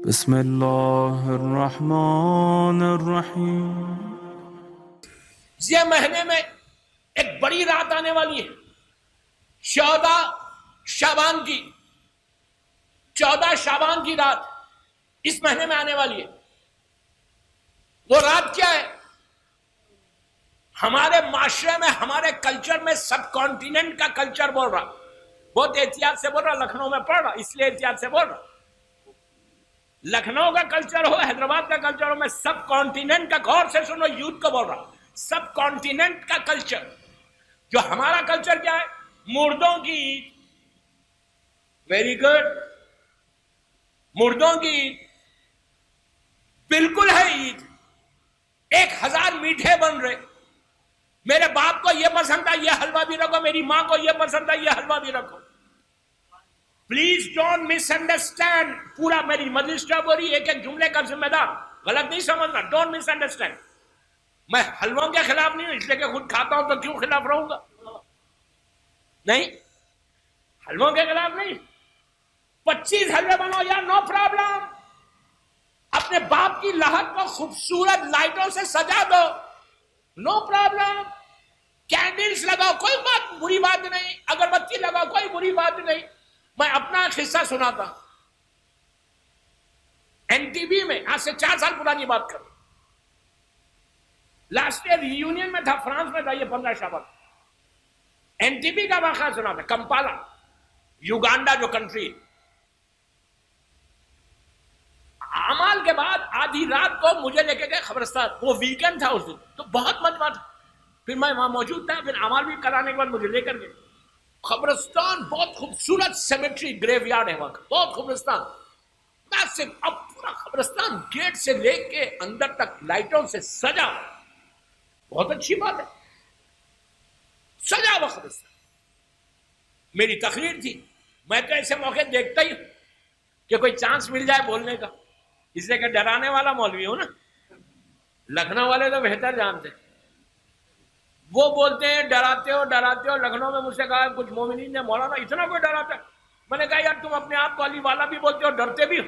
بسم اللہ الرحمن الرحیم۔ یہ مہینے میں ایک بڑی رات آنے والی ہے، 14 شعبان کی رات اس مہینے میں آنے والی ہے۔ وہ رات کیا ہے؟ ہمارے معاشرے میں، ہمارے کلچر میں، سب کانٹیننٹ کا کلچر بول رہا، بہت احتیاط سے بول رہا، لکھنؤ میں پڑھ رہا اس لیے احتیاط سے بول رہا۔ لکھنؤ کا کلچر ہو، حیدرآباد کا کلچر ہو، میں سب کانٹیننٹ کا، غور سے سنو، یوتھ کو بول رہا، سب کانٹیننٹ کا کلچر۔ جو ہمارا کلچر کیا ہے؟ مردوں کی عید، ویری گڈ، مردوں کی عید بالکل ہے عید۔ 1000 میٹھے بن رہے، میرے باپ کو یہ پسند تھا، یہ حلوہ بھی رکھو، میری ماں کو یہ پسند تھا، یہ حلوہ بھی رکھو۔ پلیز ڈونٹ مس انڈرسٹینڈ، پورا میری مجلس ہو رہی، ایک ایک جملے کا ذمہ دار، غلط نہیں سمجھنا، ڈونٹ مس انڈرسٹینڈ۔ میں حلووں کے خلاف نہیں ہوں، اس لیے کہ خود کھاتا ہوں تو کیوں خلاف رہوں گا؟ نہیں، حلووں کے خلاف نہیں۔ 25 حلوے بناؤ یا نو پرابلم، اپنے باپ کی لہت کو خوبصورت لائٹوں سے سجا دو، نو پرابلم۔ کینڈلز لگاؤ، کوئی بات بری بات نہیں، اگربتی لگاؤ، کوئی بری بات نہیں۔ میں اپنا قصہ سناتا، این ٹی وی میں آج سے 4 سال پرانی بات کروں، لاسٹ ایئر ریونین میں تھا، فرانس میں تھا، یہ 15 شعبان، این ٹی وی کا واقعہ سنا تھا، کمپالا یوگانڈا جو کنٹری۔ اعمال کے بعد آدھی رات کو مجھے لے کے گئے خبرستان، وہ ویکینڈ تھا اس دن، تو بہت مجمع تھا، پھر میں وہاں موجود تھا، پھر اعمال بھی کرانے کے بعد مجھے لے کر گئے خبرستان۔ بہت خوبصورت سیمیٹری گریو یارڈ ہے وہاں کا، بہت خوبصورت، میسو۔ اب پورا خبرستان گیٹ سے لے کے اندر تک لائٹوں سے سجا، بہت اچھی بات ہے، سجا ہوا خبرستان۔ میری تقریر تھی، میں تو ایسے موقع دیکھتا ہی کہ کوئی چانس مل جائے بولنے کا، اس لیے کہ ڈرانے والا مولوی ہوں نا، لکھنؤ والے تو بہتر جانتے ہیں، وہ بولتے ہیں ڈراتے ہو ڈراتے ہو۔ لکھنؤ میں مجھ سے کہا کچھ مومنین نے، مولانا اتنا کوئی ڈراتا ہے؟ میں نے کہا یار تم اپنے آپ کو علی والا بھی بولتے ہو، ڈرتے بھی ہو،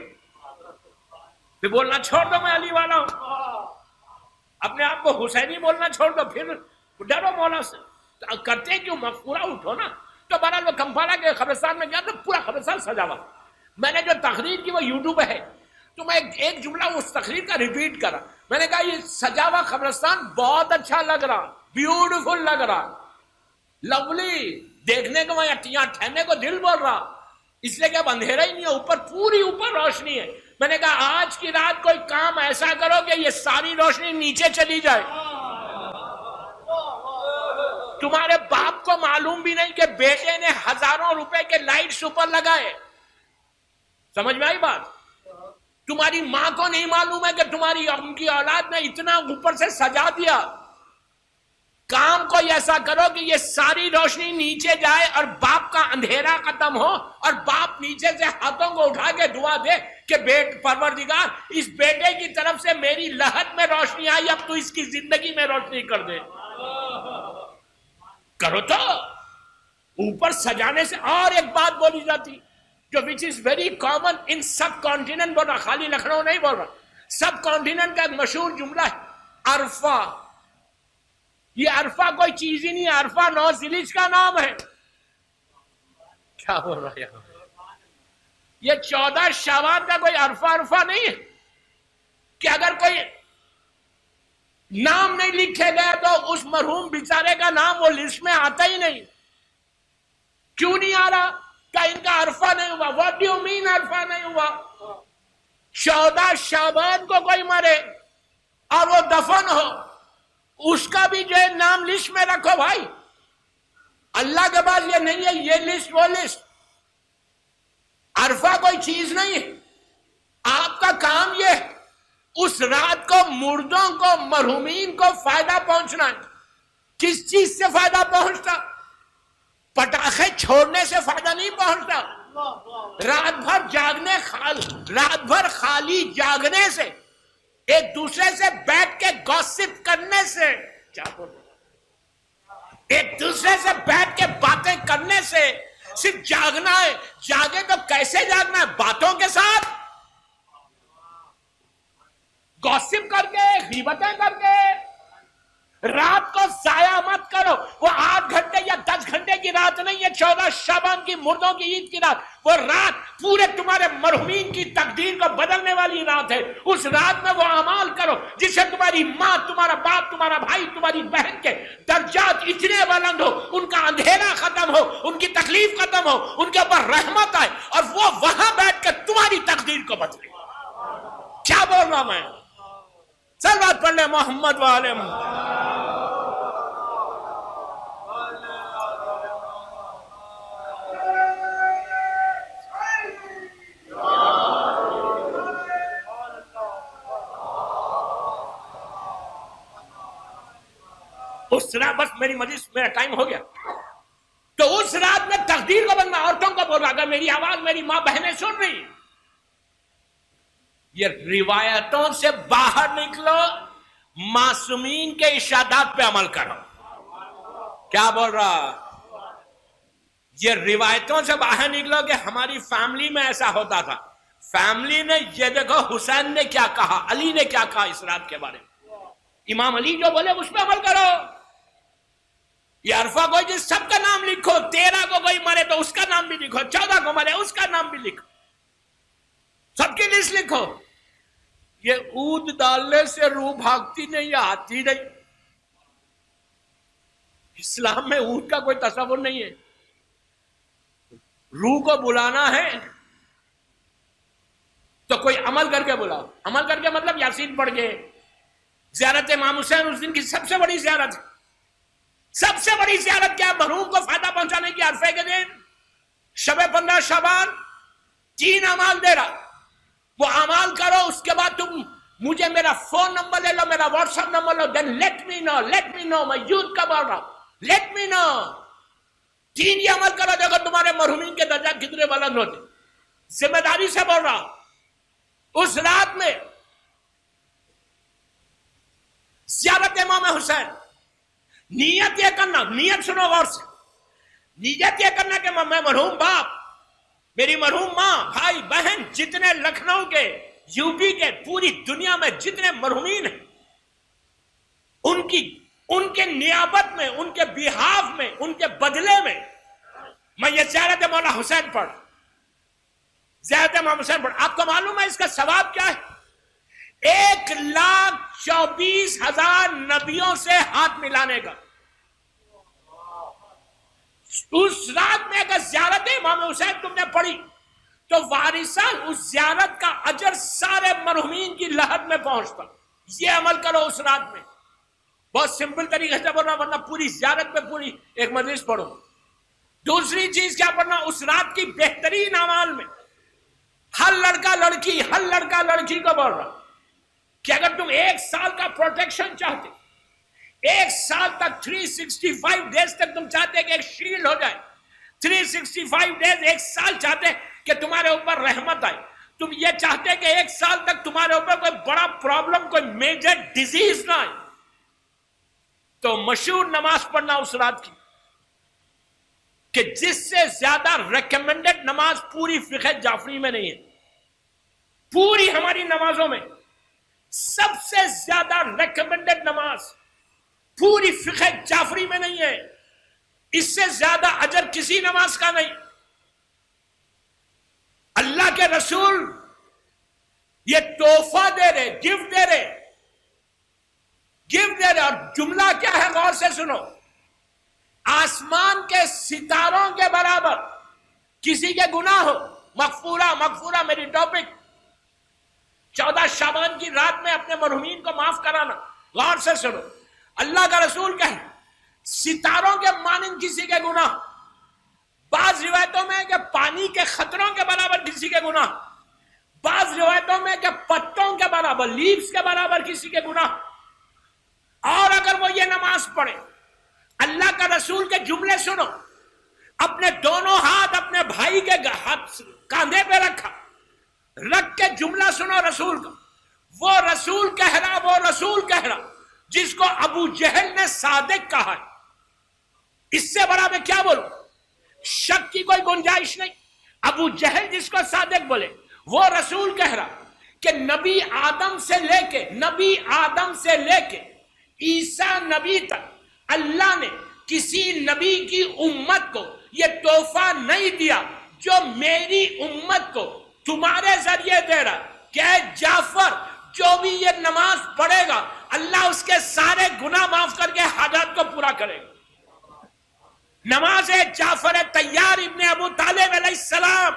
پھر بولنا چھوڑ دو میں علی والا ہوں، اپنے آپ کو حسینی بولنا چھوڑ دو، پھر ڈرو مولا سے، کرتے کیوں؟ مفکورہ اٹھو نا۔ تو بہرحال وہ کمپالا کے قبرستان میں گیا تو پورا قبرستان سجا ہوا۔ میں نے جو تقریر کی وہ یوٹیوب پہ ہے، تو میں ایک جملہ اس تقریر کا ریپیٹ کرا، میں نے کہا یہ سجا ہوا قبرستان بہت اچھا لگ رہا، بیوٹیفل لگ رہا، لولی، دیکھنے کو یہاں ٹھہرنے کو دل بول رہا، اس لیے کہ اب اندھیرا ہی نہیں ہے، اوپر پوری اوپر روشنی ہے۔ میں نے کہا آج کی رات کوئی کام ایسا کرو کہ یہ ساری روشنی نیچے چلی جائے۔ تمہارے باپ کو معلوم بھی نہیں کہ بیٹے نے ہزاروں روپے کے لائٹس اوپر لگائے، سمجھ میں آئی بات؟ تمہاری ماں کو نہیں معلوم ہے کہ تمہاری ان کی اولاد نے اتنا اوپر سے سجا دیا۔ کام کو ایسا کرو کہ یہ ساری روشنی نیچے جائے اور باپ کا اندھیرا ختم ہو، اور باپ نیچے سے ہاتھوں کو اٹھا کے دعا دے کہ پروردگار اس بیٹے کی طرف سے میری لہت میں روشنی آئی، اب تو اس کی زندگی میں روشنی کر دے۔ کرو تو اوپر سجانے سے۔ اور ایک بات بولی جاتی جو which is very common in subcontinent, بول رہا، خالی لکھنؤ نہیں بول رہا، سب کانٹیننٹ کا ایک مشہور جملہ ہے، عرفہ۔ یہ عرفہ کوئی چیز ہی نہیں ہے، عرفہ 9 ذیلحجہ کا نام ہے۔ کیا بول رہا ہے؟ یہ 14 شعبان کا کوئی عرفہ نہیں ہے کہ اگر کوئی نام نہیں لکھے گئے تو اس مرحوم بیچارے کا نام وہ لسٹ میں آتا ہی نہیں۔ کیوں نہیں آ رہا؟ کہ ان کا عرفہ نہیں ہوا۔ واٹ ڈو یو مین عرفہ نہیں ہوا؟ 14 شعبان کو کوئی مرے اور وہ دفن ہو، اس کا بھی جو ہے نام لسٹ میں رکھو بھائی۔ اللہ کے بعد یہ نہیں ہے، یہ لسٹ وہ لسٹ۔ عرفہ کوئی چیز نہیں ہے، آپ کا کام یہ ہے اس رات کو مردوں کو، مرحومین کو فائدہ پہنچنا ہے۔ کس چیز سے فائدہ پہنچتا؟ پٹاخے چھوڑنے سے فائدہ نہیں پہنچتا، رات بھر خالی جاگنے سے، ایک دوسرے سے بیٹھ کے گوسپ کرنے سے، کیا بول رہے ہیں، ایک دوسرے سے بیٹھ کے باتیں کرنے سے صرف جاگنا ہے۔ جاگے تو کیسے جاگنا ہے؟ باتوں کے ساتھ۔ غیبتیں کر کے. رات کو ضائع مت کرو. وہ 8 گھنٹے یا 10 گھنٹے کی رات نہیں ہے 14 شعبان کی مردوں کی عید کی رات. وہ رات پورے تمہارے مرحومین کی تقدیر کو بدلنے والی رات ہے. اس رات میں وہ اعمال کرو جس سے تمہاری ماں، تمہارا باپ، تمہارا بھائی، تمہاری بہن کے درجات اتنے بلند ہو، ان کا اندھیرا ختم ہو، ان کی تکلیف ختم ہو، ان کے اوپر رحمت آئے، اور وہ وہاں بیٹھ کر تمہاری تقدیر کو بدلے. کیا بول رہا میں؟ صلوات پڑھ لیں محمد والے محمد. اس رات، بس میری مجلس، میرا ٹائم ہو گیا. تو اس رات میں تقدیر کو بننا. عورتوں کو بول رہا، اگر میری آواز میری ماں بہنیں سن رہی، یہ روایتوں سے باہر نکلو، معصومین کے ارشادات پہ عمل کرو. کیا بول رہا؟ یہ روایتوں سے باہر نکلو کہ ہماری فیملی میں ایسا ہوتا تھا. فیملی نے یہ دیکھو حسین نے کیا کہا، علی نے کیا کہا اس رات کے بارے میں. امام علی جو بولے اس پہ عمل کرو. یہ عرفہ کوئی جس سب کا نام لکھو. 13 کو کوئی مرے تو اس کا نام بھی لکھو، 14 کو مرے اس کا نام بھی لکھو، سب کی لسٹ لکھو. یہ اود ڈالنے سے روح بھاگتی نہیں یا آتی نہیں. اسلام میں اود کا کوئی تصور نہیں ہے. روح کو بلانا ہے تو کوئی عمل کر کے بلاؤ. عمل کر کے مطلب یاسین پڑھ کے. زیارت امام حسین اس دن کی سب سے بڑی زیارت ہے. سب سے بڑی زیارت کیا؟ مرحوم کو فائدہ پہنچانے کی. عرفے کے دن شب 15 شعبان 3 اعمال دے رہا. وہ اعمال کرو. اس کے بعد تم مجھے میرا فون نمبر لے لو، میرا واٹس ایپ نمبر لو. دین لیٹ می نو. میں یوتھ کا بول رہا ہوں. لیٹ می نو. 3 یہ عمل کرو، دیکھو تمہارے مرحومین کے درجات کتنے بلند ہوتے. ذمہ داری سے بول رہا ہوں. اس رات میں زیارت امام حسین. نیت یہ کرنا، نیت سنو غور سے. نیت یہ کرنا کہ میں مرحوم باپ، میری مرحوم ماں، بھائی بہن، جتنے لکھنؤ کے، یو پی کے، پوری دنیا میں جتنے مرحومین ہیں، ان کے نیابت میں، ان کے بیہاف میں، ان کے بدلے میں میں یہ زیارت مولا حسین پڑھ، زیارت امام حسین پڑھ. آپ کو معلوم ہے اس کا ثواب کیا ہے؟ 1,24,000 نبیوں سے ہاتھ ملانے کا. اس رات میں اگر زیارت امام حسین تم نے پڑھی تو وارثان اس زیارت کا اجر سارے مرحومین کی لحد میں پہنچتا. یہ عمل کرو اس رات میں. بہت سمپل طریقے سے بول رہا، ورنہ پوری زیارت میں پوری ایک مجلس پڑھو. دوسری چیز کیا پڑھنا؟ اس رات کی بہترین اعمال میں ہر لڑکا لڑکی کو بول رہا کہ اگر تم 1 سال کا پروٹیکشن چاہتے، 1 سال تک 365 ڈیز تک تم چاہتے کہ ایک شیلڈ ہو جائے، 365 ڈیز 1 سال چاہتے کہ تمہارے اوپر رحمت آئے، تم یہ چاہتے کہ 1 سال تک تمہارے اوپر کوئی بڑا پرابلم، کوئی میجر ڈیزیز نہ آئے، تو مشہور نماز پڑھنا اس رات کی، کہ جس سے زیادہ ریکمینڈڈ نماز پوری فقہ جعفری میں نہیں ہے. پوری ہماری نمازوں میں سب سے زیادہ ریکمینڈڈ نماز پوری فقہ جعفری میں نہیں ہے. اس سے زیادہ اجر کسی نماز کا نہیں. اللہ کے رسول یہ تحفہ دے رہے، گفٹ دے رہے. اور جملہ کیا ہے؟ غور سے سنو. آسمان کے ستاروں کے برابر کسی کے گناہ ہو، مغفورہ میری ٹاپک 14 شعبان کی رات میں اپنے مرحومین کو معاف کرانا. غور سے سنو. اللہ کا رسول کہے ستاروں کے مانند کسی کے گناہ، بعض روایتوں میں کہ پانی کے خطروں کے برابر کسی کے گناہ، بعض روایتوں میں کہ پتوں کے برابر، لیوز کے برابر کسی کے گناہ. اور اگر وہ یہ نماز پڑھے، اللہ کا رسول کے جملے سنو. اپنے دونوں ہاتھ اپنے بھائی کے کاندھے پہ رکھ کے جملہ سنو رسول کا. وہ رسول کہہ رہا جس کو ابو جہل نے صادق کہا ہے. اس سے بڑا میں کیا بولوں؟ شک کی کوئی گنجائش نہیں. ابو جہل جس کو صادق بولے، وہ رسول کہہ رہا کہ نبی آدم سے لے کے عیسیٰ نبی تک اللہ نے کسی نبی کی امت کو یہ تحفہ نہیں دیا جو میری امت کو تمہارے ذریعے دے رہا کہ اے جعفر جو بھی یہ نماز پڑھے گا اللہ اس کے سارے گناہ معاف کر کے حاجات کو پورا کرے گا. نماز جعفر طیار ابن ابو طالب علیہ السلام،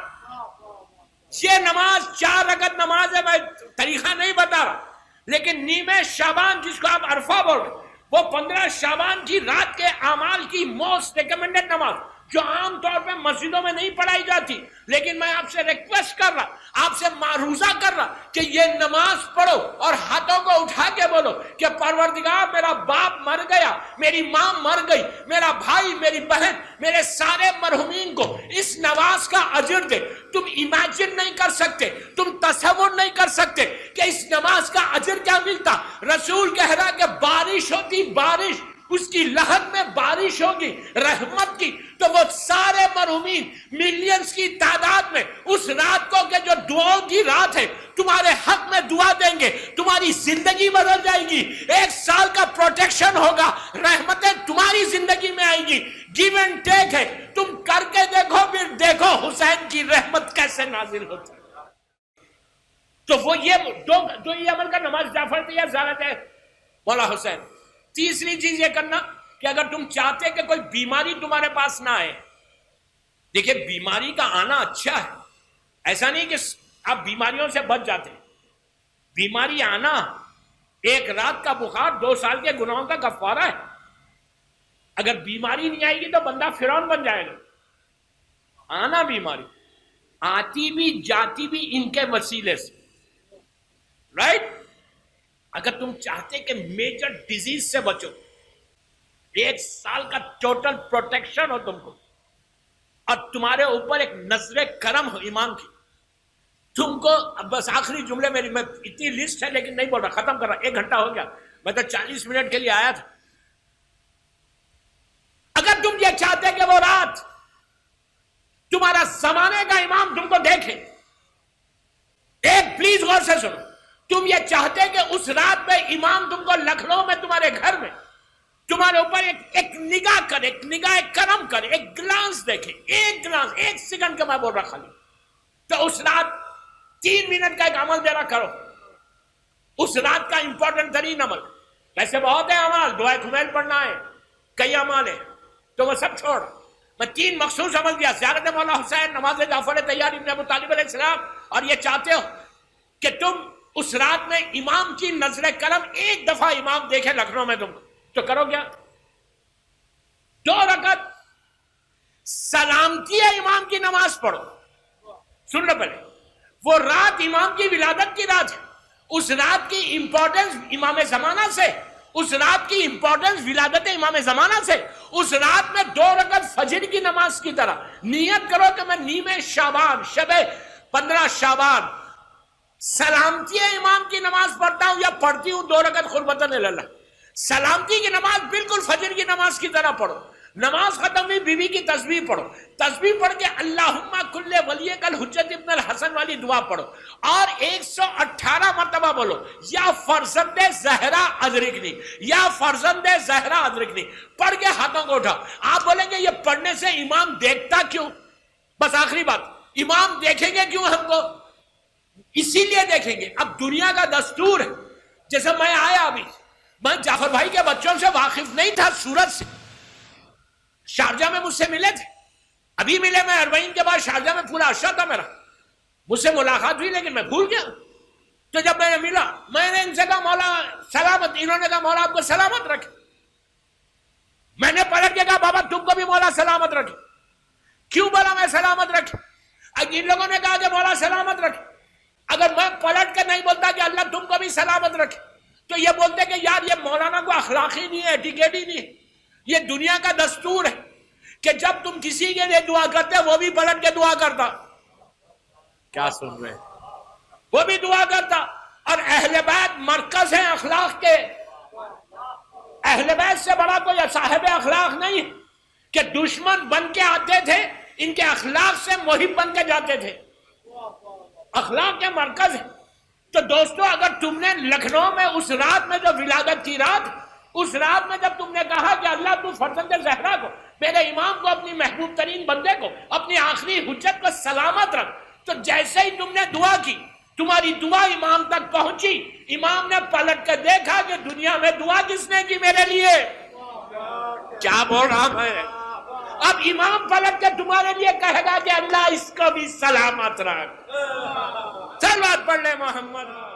یہ نماز 4 رکعت نماز ہے. میں طریقہ نہیں بتا رہا، لیکن نیمہ شعبان جس کو آپ عرفہ بول رہے وہ 15 شعبان کی رات کے اعمال کی موسٹ ریکمنڈڈ نماز جو عام طور پہ مسجدوں میں نہیں پڑھائی جاتی، لیکن میں آپ سے ریکویسٹ کر رہا، آپ سے معروضہ کر رہا کہ یہ نماز پڑھو اور ہاتھوں کو اٹھا کے بولو کہ پروردگار میرا باپ مر گیا، میری ماں مر گئی، میرا بھائی، میری بہن، میرے سارے مرحومین کو اس نماز کا اجر دے. تم امیجن نہیں کر سکتے، تم تصور نہیں کر سکتے کہ اس نماز کا اجر کیا ملتا. رسول کہہ رہا کہ بارش ہوتی، بارش اس کی لہر میں بارش ہوگی رحمت کی، تو وہ سارے مرحومین ملینز کی تعداد میں اس رات کو کہ جو دعاؤں کی رات ہے تمہارے حق میں دعا دیں گے، تمہاری زندگی بدل جائے گی، 1 سال کا پروٹیکشن ہوگا، رحمتیں تمہاری زندگی میں آئیں گی. گیو اینڈ ٹیک ہے، تم کر کے دیکھو، پھر دیکھو حسین کی رحمت کیسے نازل ہوتی ہے. تو وہ یہ دو یہ عمل کا نماز جعفر طیار زیارت ہے مولا حسین. تیسری چیز یہ کرنا کہ اگر تم چاہتے کہ کوئی بیماری تمہارے پاس نہ آئے، دیکھیں بیماری کا آنا اچھا ہے، ایسا نہیں کہ آپ بیماریوں سے بچ جاتے. بیماری آنا، 1 رات کا بخار 2 سال کے گناہوں کا کفارہ ہے. اگر بیماری نہیں آئے گی تو بندہ فرعون بن جائے گا. آنا بیماری آتی بھی جاتی بھی ان کے وسیلے سے، رائٹ. اگر تم چاہتے کہ میجر ڈیزیز سے بچو، 1 سال کا ٹوٹل پروٹیکشن ہو تم کو، اور تمہارے اوپر ایک نظر کرم ہو ایمان کی، تم کو بس آخری جملے میری، میں اتنی لسٹ ہے لیکن نہیں بول رہا، ختم کر رہا، 1 گھنٹہ ہو گیا، میں تو 40 منٹ کے لیے آیا تھا. اگر تم یہ چاہتے کہ وہ رات تمہارا زمانے کا امام تم کو دیکھے، ایک پلیز غور سے سنو، تم یہ چاہتے کہ اس رات میں امام تم کو لکھنؤ میں تمہارے گھر میں تمہارے اوپر ایک نگاہ کرے، ایک نگاہ کرم کرے، ایک گلانس دیکھے، ایک گلانس، 1 سیکنڈ کا میں بول رہا خالی، تو اس رات 3 منٹ کا ایک عمل میرا کرو. اس رات کا امپورٹنٹ ترین عمل، ویسے بہت ہے عمل، دعائے کمیل پڑھنا ہے، کئی عمل ہیں، تو وہ سب چھوڑ. میں 3 مخصوص عمل دیا، زیارت مولا حسین، نماز جعفر طیار ابن ابو طالب علیہ السلام، اور یہ چاہتے ہو کہ تم اس رات میں امام کی نظر کرم 1 دفعہ امام دیکھے لکھنؤ میں تم کو، تو کرو کیا؟ 2 رکعت سلامتی امام کی نماز پڑھو. سن لو پہلے، وہ رات امام کی ولادت کی رات ہے، اس رات کی امپورٹنس امام زمانہ سے، اس رات کی امپورٹنس ولادت امام زمانہ سے. اس رات میں 2 رکعت فجر کی نماز کی طرح نیت کرو کہ میں نیمہ شعبان، شب 15 شعبان سلامتی امام کی نماز پڑھتا ہوں یا پڑھتی ہوں 2 رکعت قربتاً اللہ. سلامتی کی نماز بالکل فجر کی نماز کی طرح پڑھو. نماز ختم ہوئی، بی بی کی تسبیح پڑھو، تسبیح پڑھ کے اللہم کل ولیک الحجت ابن الحسن والی دعا پڑھو، اور 118 مرتبہ بولو یا فرزند زہرا ادرکنی، یا فرزند زہرا ادرکنی، پڑھ کے ہاتھوں کو اٹھاؤ. آپ بولیں گے یہ پڑھنے سے امام دیکھتا کیوں؟ بس آخری بات، امام دیکھیں گے کیوں ہم کو؟ اسی لیے دیکھیں گے. اب دنیا کا دستور ہے، جیسے میں آیا ابھی، میں جعفر بھائی کے بچوں سے واقف نہیں تھا، سورت سے شارجہ میں مجھ سے ملے تھے، ابھی ملے، میں 40 کے بعد شارجہ میں پورا عرصہ تھا میرا، مجھ سے ملاقات ہوئی لیکن میں بھول گیا. تو جب میں نے ملا، میں نے ان سے کہا مولا سلامت، انہوں نے کہا مولا آپ کو سلامت رکھے. میں نے پلٹ کے کہا بابا تم کو بھی مولا سلامت رکھے. کیوں بولا میں سلامت رکھے؟ ان لوگوں نے کہا کہ مولا سلامت رکھے. اگر میں پلٹ کے نہیں بولتا کہ اللہ تم کو بھی سلامت رکھے، تو یہ بولتے کہ یار یہ مولانا کو اخلاق ہی نہیں ہے، ایٹیکیٹ ہی نہیں ہے. یہ دنیا کا دستور ہے کہ جب تم کسی کے لیے دعا کرتے وہ بھی پلٹ کے دعا کرتا. کیا سن رہے ہیں؟ وہ بھی دعا کرتا. اور اہل بیت مرکز ہیں اخلاق کے. اہل بیت سے بڑا کوئی صاحب اخلاق نہیں ہے کہ دشمن بن کے آتے تھے، ان کے اخلاق سے محب بن کے جاتے تھے. اخلاق کے مرکز ہے. تو دوستو اگر تم نے لکھنؤ میں اس رات میں جو ولادت کی رات، اس رات میں جب تم نے کہا کہ اللہ تو فرزند زہرا کو، میرے امام کو، اپنی محبوب ترین بندے کو، اپنی آخری حجت کو سلامت رکھ، تو جیسے ہی تم نے دعا کی تمہاری دعا امام تک پہنچی، امام نے پلٹ کر دیکھا کہ دنیا میں دعا کس نے کی میرے لیے؟ کیا بول رہا میں؟ اب امام پلٹ کر تمہارے لیے کہے گا کہ اللہ اس کو بھی سلامت رکھ۔ صلوات پڑھ لے محمد۔